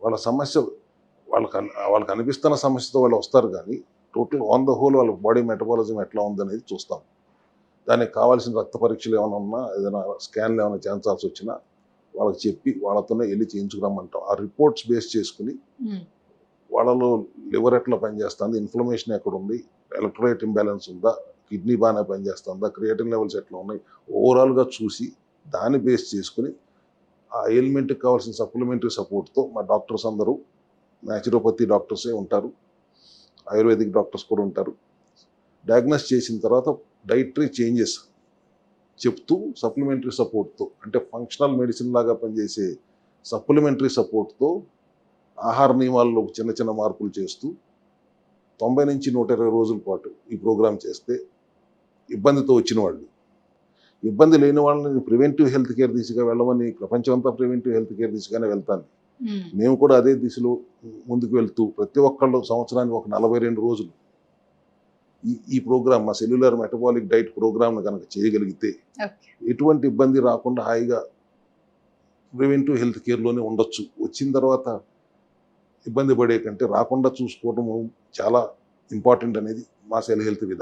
వాళ్ళ సమస్య వాళ్ళకి అనిపిస్తున్న సమస్యతో వాళ్ళు వస్తారు కానీ టోటల్ ఆన్ ద హోల్ వాళ్ళ బాడీ మెటబాలిజం ఎట్లా ఉందనేది చూస్తాం. దానికి కావాల్సిన రక్త పరీక్షలు ఏమైనా ఉన్నా, ఏదైనా స్కాన్లు ఏమైనా చేయించాల్సి వచ్చినా వాళ్ళకి చెప్పి వాళ్ళతోనే వెళ్ళి చేయించుకురమ్మంటాం. ఆ రిపోర్ట్స్ బేస్ చేసుకుని వాళ్ళలో లివర్ ఎట్లా పనిచేస్తుంది, ఇన్ఫ్లమేషన్ ఎక్కడ ఉంది, ఎలక్ట్రోలైట్ ఇంబ్యాలెన్స్ ఉందా, కిడ్నీ బాగానే పనిచేస్తుందా, క్రియేటిన్ లెవెల్స్ ఎట్లా ఉన్నాయి, ఓవరాల్గా చూసి దాన్ని బేస్ చేసుకుని ఆ ఎయిల్మెంట్కి కావాల్సిన సప్లిమెంటరీ సపోర్ట్తో మా డాక్టర్స్ అందరూ న్యాచురోపతి డాక్టర్సే ఉంటారు, ఆయుర్వేదిక్ డాక్టర్స్ కూడా ఉంటారు. డయాగ్నోస్ చేసిన తర్వాత డైటరీ చేంజెస్ చెప్తూ సప్లిమెంటరీ సపోర్ట్తో, అంటే ఫంక్షనల్ మెడిసిన్ లాగా పనిచేసే సప్లిమెంటరీ సపోర్ట్తో ఆహార నియమాల్లో చిన్న చిన్న మార్పులు చేస్తూ 90 నుంచి 120 రోజుల పాటు ఈ ప్రోగ్రాం చేస్తే ఇబ్బందితో వచ్చిన వాళ్ళు, ఇబ్బంది లేని వాళ్ళని ప్రివెంటివ్ హెల్త్ కేర్ దిశగా వెళ్ళమని ప్రపంచం అంతా ప్రివెంటివ్ హెల్త్ కేర్ దిశగానే వెళ్తాను. మేము కూడా అదే దిశలో ముందుకు వెళ్తూ ప్రతి ఒక్కళ్ళు సంవత్సరానికి ఒక 42 రోజులు ఈ ప్రోగ్రామ్, మా సెల్యులర్ మెటబాలిక్ డైట్ ప్రోగ్రామ్ను కనుక చేయగలిగితే ఎటువంటి ఇబ్బంది రాకుండా హాయిగా ప్రివెంటివ్ హెల్త్ కేర్లోనే ఉండొచ్చు. వచ్చిన తర్వాత ఇబ్బంది పడే కంటే రాకుండా చూసుకోవడం చాలా ఇంపార్టెంట్ అనేది మా సెల్ హెల్త్ విధానం.